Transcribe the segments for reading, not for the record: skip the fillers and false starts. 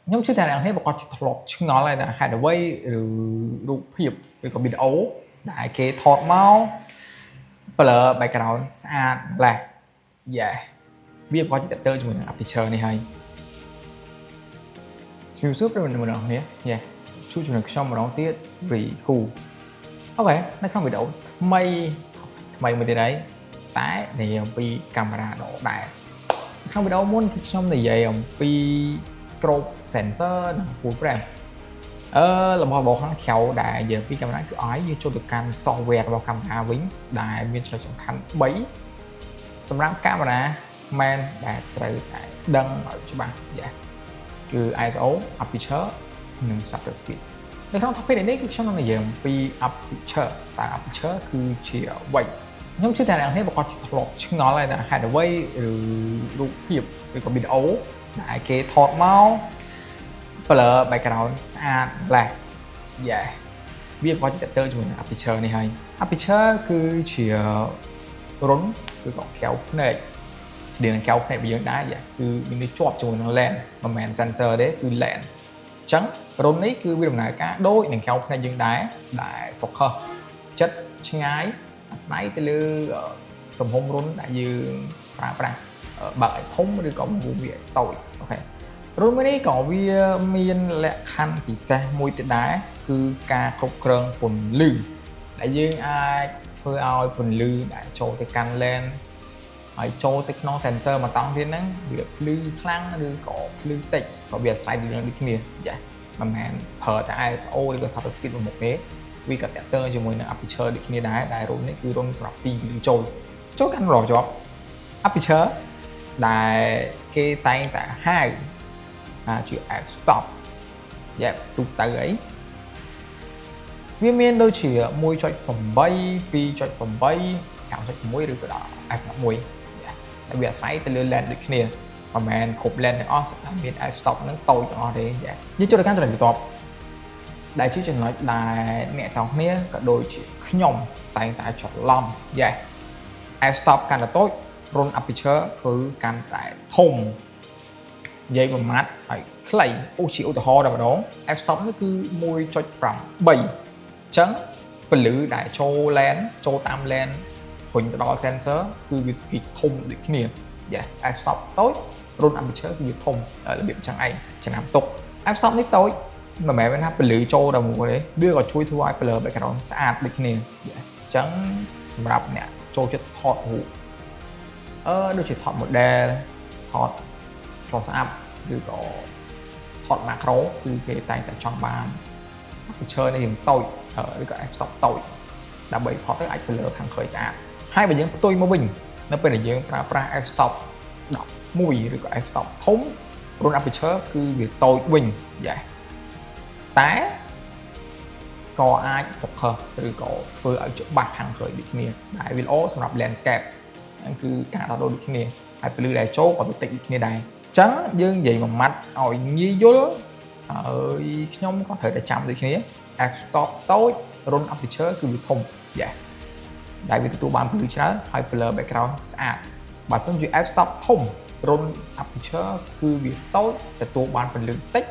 ខ្ញុំជឿថាអ្នកនេះប្រកាសជាធ្លាប់ឆ្ងល់ហើយថាហេតុអ្វីឬរូបភាពឬក៏វីដេអូដែលគេថតមក blur background ស្អាតម្លេះ Yeah វាប្រកាសជាតទៅជាមួយនឹង aperture នេះហើយជំរាបសួរប្រិយមិត្តម្ដងគ្នា Yeah ជួបជាមួយខ្ញុំម្ដងទៀត Rihu អូខេនៅក្នុងវីដេអូថ្មីមួយទៀតហើយតែនិយាយអំពីកាមេរ៉ាដ៏ដែរក្នុងវីដេអូមុនគឺខ្ញុំនិយាយអំពី crop sensor និង full frame របស់ខាងក្រៅដែលនិយាយពីកាមេរ៉ាគឺឲ្យយើងចូលទៅកាន់ software របស់កាមេរ៉ាវិញដែលមានចំណុចសំខាន់3សម្រាប់កាមេរ៉ា main ដែលត្រូវតែដឹងឲ្យច្បាស់គឺ ISO aperture និង shutter speed នៅក្នុង topic នេះគឺខ្ញុំនឹងនិយាយអំពី aperture តើ aperture គឺជាអ្វីខ្ញុំជឿថាអ្នកនេះប្រកាសជាធ្លាប់ឆ្ងល់ហើយថាហេតុអ្វីឬរូបភាពឬក៏វីដេអូដែលគេថតមក blur background ស្អាតម្លេះ Yeah វាប្រកាសជាតទៅជាមួយនឹង aperture នេះហើយ aperture គឺជារុនឬក៏កែវភ្នែកស្តៀងនឹងកែវភ្នែករបស់យើងដែរគឺវាជាប់ជាមួយនឹង lens មិនមែន sensor ទេគឺ lens អញ្ចឹងរុននេះគឺវាដំណើរការដូចនឹងកែវភ្នែកយើងដែរដែល focus ចិត្តឆ្ងាយអាស្រ័យទៅលើទំហំរុនដែលយើងប្រើប្រាស់បើកឲ្យធំឬក៏បង្រួមវាឲ្យតូចអូខេរុនមួយនេះក៏វាមានលក្ខខណ្ឌពិសេសមួយទៀតដែរគឺការគ្រប់គ្រងពន្លឺដែលយើងអាចធ្វើឲ្យពន្លឺដែលចូលទៅកាន់ lens ហើយចូលទៅក្នុង sensor មួយតង់ទៀតហ្នឹងវាភ្លឺខ្លាំងឬក៏ភ្លឺតិចក៏វាអាស្រ័យទៅលើដូចគ្នាមិនមែនប្រើតែ ISO ឬក៏ shutter speed មួយមុខទេវាក៏តាក់ទងជាមួយនឹង aperture ដូចគ្នាដែរដែលរុននេះគឺរុនសម្រាប់ទីពន្លឺចូលកាន់រកជាប់ aperture ដែលគេតែងតែហៅជា f stop ទូទៅអីវាមានដូចជា 1.8 2.8 5.6 ឬក៏ដល់ f1 តែវាអាស្រ័យទៅលើ lens ដូចគ្នាមិនមែនគ្រប់ lens ទាំងអស់តែមាន f stop ហ្នឹងតូចទាំងអស់ទេយើងចូលទៅកាន់ចំណុចបន្ទាប់ដែលជាចំណុចដែលអ្នកទាំងគ្នាក៏ដូចជាខ្ញុំតែងតែច្រឡំ f stop កាន់តែតូចរុន aperture គឺកាន់តែធំនិយាយមួយម៉ាត់ហើយខ្លីជាឧទាហរណ៍តែម្ដង f stop នេះគឺ 1.8 អញ្ចឹងពលឺដែលចូល lens ចូលតាម lens រុញទៅដល់ sensor គឺវាធំដូចគ្នា f stop តូចរុន aperture គឺវាធំរបៀបអញ្ចឹងឯងចំណាំទុក f stop នេះតូចមិនមែនថាពលឺចូលតែមួយទេវាក៏ជួយធ្វើឲ្យ blur background ស្អាតដូចគ្នាអញ្ចឹងសម្រាប់អ្នកចូលចិត្តថតរូបដូចជាថត model ថត close up ឬក៏ថត macro គឺគេតែងតែចង់បាន aperture នេះតូចឬក៏ f stop តូចដើម្បីថតទៅអាច blur ខាងក្រោយស្អាតហើយបើយើងផ្ទុយមកវិញនៅពេលដែលយើងប្រើប្រាស់ f stop 11ឬក៏ f stop ធំរុន aperture គឺវាតូចវិញតែក៏អាច focus ឬក៏ធ្វើឲ្យច្បាស់ខាងក្រោយដូចគ្នាដែលវាល្អសម្រាប់ landscape ហ្នឹងគឺការថតដូចគ្នាហើយពលឺដែលចូលក៏តិចដូចគ្នាដែរអញ្ចឹងយើងនិយាយមួយម៉ាត់ឲ្យងាយយល់ហើយខ្ញុំក៏ត្រូវតែចាំដូចគ្នា f stop តូចរុន aperture គឺវាធំដែលវាទទួលបានពលឺច្រើនហើយ blur background ស្អាតបើសិនជា f stop ធំរុន aperture គឺវាតូចទទួលបានពលឺតិច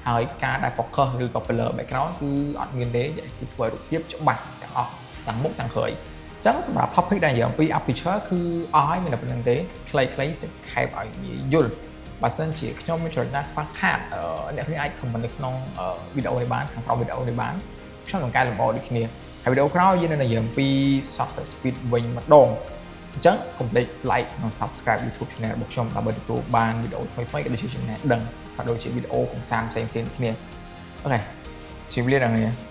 ហើយការដែល focus ឬក៏ blur background គឺអត់មានទេគឺធ្វើឲ្យរូបភាពច្បាស់ទាំងអស់ទាំងមុខទាំងក្រោយអញ្ចឹងសម្រាប់ topic ដែលនិយាយអំពី aperture គឺអស់ហើយមានតែប៉ុណ្្នឹងទេខ្លីៗសិខេបឲ្យងាយយល់បើសិនជាខ្ញុំមានចំណុចណាខ្វះខាតអ្នកគ្នាអាច comment នៅក្នុងវីដេអូនេះបានខាងក្រោមវីដេអូនេះបានខ្ញុំនឹងកែលម្អដូចគ្នាហើយវីដេអូក្រោយយើងនឹងនិយាយអំពី shutter speed វិញម្ដងអញ្ចឹងកុំភ្លេច like និង subscribe YouTube channel របស់ខ្ញុំដើម្បីទទួលបានវីដេអូថ្មីៗក៏ដូចជាចំណេះដឹងក៏ដូចជាវីដេអូកម្សាន្តផ្សេងៗគ្នាអូខេជម្រាបលាដល់អ្នក